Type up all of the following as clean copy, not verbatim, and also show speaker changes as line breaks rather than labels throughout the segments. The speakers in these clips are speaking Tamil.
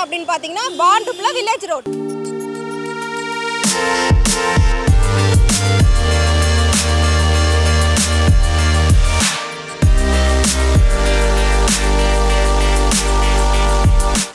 அப்படின்னு பார்த்தீங்கன்னா பாண்டுப்ல வில்லேஜ் ரோட்.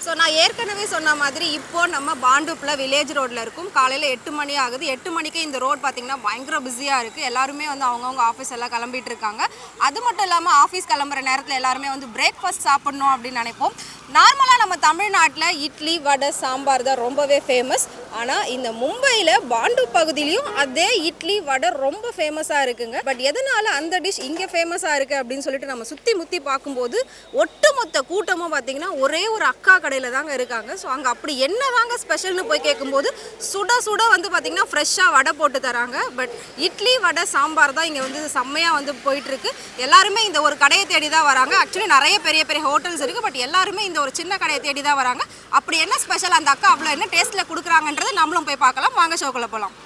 ஸோ நான் ஏற்கனவே சொன்ன மாதிரி இப்போ நம்ம பாண்டுப்ல வில்லேஜ் ரோட்ல இருக்கும். காலையில் 8 மணி ஆகுது. 8 மணிக்கு இந்த ரோட் பார்த்தீங்கன்னா பயங்கர பிஸியாக இருக்குது. எல்லாருமே வந்து அவங்கவுங்க ஆஃபீஸ் எல்லாம் கிளம்பிட்டு இருக்காங்க. அது மட்டும் இல்லாமல் ஆஃபீஸ் கிளம்புற நேரத்தில் எல்லாருமே வந்து பிரேக்ஃபாஸ்ட் சாப்பிடணும் அப்படின்னு நினைப்போம். நார்மலாக நம்ம தமிழ்நாட்டில் இட்லி வடை சாம்பார் தான் ரொம்பவே ஃபேமஸ். ஆனால் இந்த மும்பையில் பாண்டு பகுதியிலையும் அதே இட்லி வடை ரொம்ப ஃபேமஸாக இருக்குங்க. பட் எதனால் அந்த டிஷ் இங்கே ஃபேமஸாக இருக்குது அப்படின்னு சொல்லிட்டு நம்ம சுற்றி முற்றி பார்க்கும்போது ஒட்டுமொத்த கூட்டமும் பார்த்திங்கன்னா ஒரே ஒரு அக்கா கடையில் தாங்க இருக்காங்க. ஸோ அங்கே அப்படி என்ன தாங்க ஸ்பெஷல்னு போய் கேட்கும்போது சுட சுட வந்து பார்த்திங்கன்னா ஃப்ரெஷ்ஷாக வடை போட்டு தராங்க. பட் இட்லி வடை சாம்பார் தான் இங்கே வந்து செம்மையாக வந்து போயிட்டுருக்கு. எல்லாருமே இந்த ஒரு கடையை தேடி தான் வராங்க. ஆக்சுவலி நிறைய பெரிய பெரிய ஹோட்டல்ஸ் இருக்குது. பட் எல்லாருமே இந்த ஒரு சின்ன கடையை தேடி தான் வராங்க. அப்படி என்ன ஸ்பெஷல், அந்த அக்கா அவ்வளோ என்ன டேஸ்ட்டில் கொடுக்குறாங்கன்றதை நம்மளும் போய் பார்க்கலாம். வாங்க ஷோக்குள்ள போகலாம்.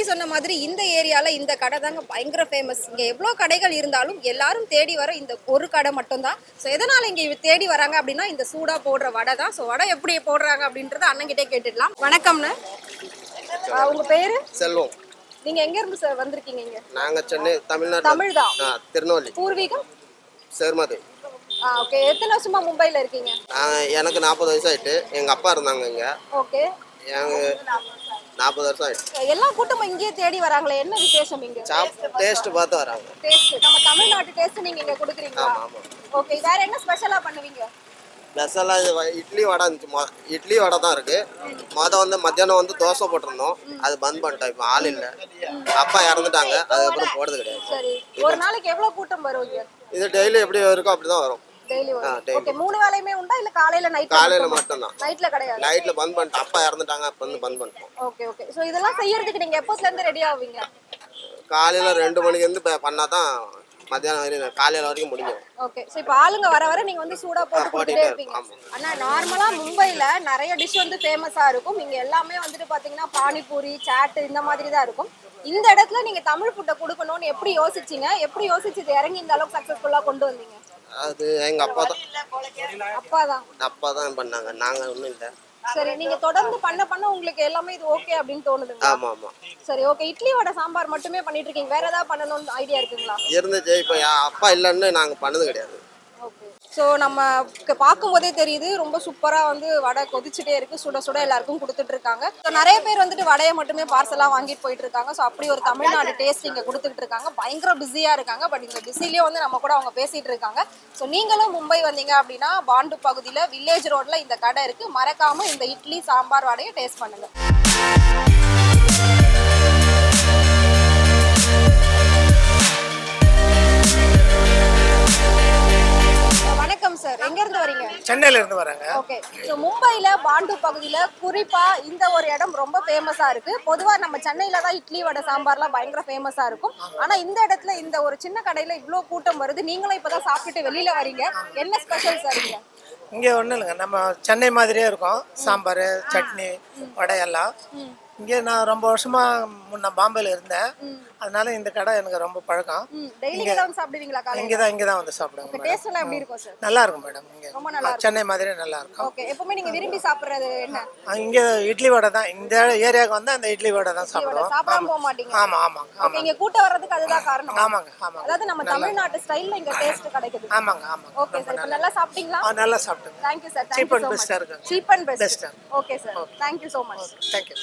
சொன்ன மாதிரி இந்த ஏரியாவில் இந்த கடை தாங்க பயங்கர ஃபேமஸ். இங்கே எவ்வளோ கடைகள் இருந்தாலும் எல்லாரும் தேடி வர இந்த ஒரு கடை மட்டும்தான். ஸோ எதனால் இங்கே தேடி வராங்க அப்படின்னா இந்த சூடாக போடுற வடை தான். ஸோ வடை எப்படி போடுறாங்க அப்படின்றத அண்ணன்கிட்டே கேட்டுடலாம். வணக்கம்ண்ணா, உங்கள் பேர்?
செல்வம்.
நீங்கள் எங்கேருந்து சார் வந்திருக்கீங்க? இங்கே
நாங்கள் சென்னை, தமிழ்நாடு.
தமிழ் தான்.
திருநெல்வேலி.
பூர்வீகம்?
சேர்மது.
ஓகே. எத்தனை வருஷமா மும்பையில் இருக்கீங்க?
எனக்கு 40 வயசு ஆயிட்டு. எங்கள் அப்பா இருந்தாங்க இங்கே.
ஓகே.
எனக்கு 40 வருஷம் ஆயிடுச்சு.
எல்லா கூட்டமும் இங்கேயே தேடி வராங்களே, என்ன விசேஷம் இங்க?
டேஸ்ட் பார்த்து வராங்க.
டேஸ்ட் நம்ம தமிழ்நாட்டு டேஸ்ட் நீங்க இங்க கொடுக்குறீங்களா?
ஆமா ஆமா.
ஓகே. வேற என்ன ஸ்பெஷலா பண்ணுவீங்க?
ஸ்பெஷலா இட்லி வடை இருந்துச்சு. இட்லி வடை தான் இருக்கு. வந்து மத்தியானம் வந்து தோசை போட்டிருந்தோம். அது பந்த் பண்ணிட்டோம். இப்போ ஆள் இல்லை. அப்பா இறந்துட்டாங்க. அதுக்கப்புறம் போடுறது கிடையாது.
சரி. ஒரு நாளைக்கு எவ்வளவு கூட்டம் வரும் இங்க?
இது டெய்லி எப்படி இருக்கோ அப்படிதான் வரும்.
டெய்லி வரும். ஓகே. 3 வேளையுமே உண்டா இல்ல காலையில நைட்?
காலையில மட்டும் தான்.
நைட்ல கிடையாது.
நைட்ல பந்த் பண்ணிட்டோம். அப்பா இறந்துட்டாங்க. அப்ப வந்து பந்த் பண்ணிட்டோம்.
Okay okay. சோ இதெல்லாம் செய்யறதுக்கு நீங்க எப்போல இருந்து ரெடி ஆவீங்க?
காலையில 2 மணிக்கு இருந்து பண்ணாதான் மத்தியானம் வரைக்கும், காலையில வரைக்கும் முடியும்.
ஓகே. சோ இப்போ ஆளுங்க வர வர நீங்க வந்து சூடா போட்டுட்டே இருப்பீங்க. ஆனா நார்மலா மும்பைல நிறைய டிஷ் வந்து ஃபேமஸா இருக்கும். இங்க எல்லாமே வந்துட்டு பாத்தீங்கன்னா பானிபூரி, சாட் இந்த மாதிரி தான் இருக்கும். இந்த இடத்துல நீங்க தமிழ் ஃபுட்டை கொடுக்கணும்னு எப்படி யோசிச்சீங்க? எப்படி யோசிச்சு இது இறங்கி இந்த அளவுக்கு சக்சஸ்ஃபுல்லா கொண்டு வந்தீங்க?
அது எங்க அப்பா தான். அப்பா தான் பண்ணாங்க. நாங்க ஒண்ணும் இல்ல.
சரி. நீங்க தொடர்ந்து பண்ண உங்களுக்கு எல்லாமே இது ஓகே அப்படின்னு தோணுதுங்க?
ஆமா ஆமா.
சரி. ஓகே. இட்லி வடை சாம்பார் மட்டுமே பண்ணிட்டு இருக்கீங்க, வேற ஏதாவது பண்ணணும்னு ஐடியா இருக்குங்களா?
இருந்துச்சு. இப்போ அப்பா இல்லன்னு நாங்க பண்ணது கிடையாது.
ஓகே. ஸோ நம்ம பார்க்கும்போதே தெரியுது ரொம்ப சூப்பராக வந்து வடை கொதிச்சுட்டே இருக்குது. சுட சுட எல்லாருக்கும் கொடுத்துட்டு இருக்காங்க. ஸோ நிறைய பேர் வந்துட்டு வடையை மட்டுமே பார்சலாக வாங்கிட்டு போயிட்டு இருக்காங்க. ஸோ அப்படி ஒரு தமிழ்நாடு டேஸ்ட் இங்கே கொடுத்துட்டு இருக்காங்க. பயங்கர பிஸியாக இருக்காங்க. பட் இந்த பிஸிலேயே வந்து நம்ம கூட அவங்க பேசிகிட்டு இருக்காங்க. ஸோ நீங்களும் மும்பை வந்தீங்க அப்படின்னா பாண்டு பகுதியில் வில்லேஜ் ரோட்டில் இந்த கடை இருக்குது. மறக்காமல் இந்த இட்லி சாம்பார் வடையை டேஸ்ட் பண்ணுங்கள். சார், எங்க இருந்து வரீங்க?
சென்னையில இருந்து வராங்க.
ஓகே. சோ மும்பைல பாண்டு பகுதியில குறிப்பா இந்த ஒரு இடம் ரொம்ப ஃபேமஸா இருக்கு. பொதுவா நம்ம சென்னையில தான் இட்லி வடை சாம்பார்லாம் பயங்கர ஃபேமஸா இருக்கும். ஆனா இந்த இடத்துல இந்த ஒரு சின்ன கடையில இவ்ளோ கூட்டம் வருது. நீங்களும் இப்பதான் சாப்பிட்டுட்டு வெளியில வரீங்க. என்ன ஸ்பெஷல் சார் இங்க?
இங்க ஒண்ணும் இல்லைங்க, நம்ம சென்னை மாதிரியே இருக்கும். சாம்பார், சட்னி, வடை எல்லாம். இங்கே நான் ரொம்ப வருஷமா முன்ன பாம்பேல இருந்தேன். அதனால இந்த கடை எனக்கு ரொம்ப பழக்கம்.
டெய்லி வந்து சாப்பிடுவீங்களா?
இங்க தான் வந்து சாப்பிடுவேன்.
டேஸ்ட் எல்லாம் எப்படி இருக்கும் சார்?
நல்லா இருக்கும் மேடம். இங்க
ரொம்ப நல்லா இருக்கும்.
சென்னை மாதிரியே நல்லா இருக்கும்.
ஓகே. எப்பவுமே நீங்க விரும்பி சாப்பிடுறது என்ன?
இங்க இட்லி வடை தான். இந்த ஏரியாக்கு வந்து அந்த இட்லி வடை தான் சாப்பிடுவோம்.
சாப்பிடாம போக மாட்டீங்க?
ஆமா ஆமா ஆமா.
இங்க கூட்டம் வர்றதுக்கு அதுதான் காரணம்.
ஆமாங்க ஆமாங்க.
அதாவது நம்ம தமிழ்நாட்டு ஸ்டைல்ல இங்க டேஸ்ட் கிடைக்குது.
ஆமாங்க ஆமாங்க.
Okay sir. இப்போ நல்லா சாப்பிட்டீங்களா?
நல்லா சாப்பிட்டேன்.
Thank you sir.
Cheap and best.
Cheap and best. Okay sir. Thank you so much.
Thank you.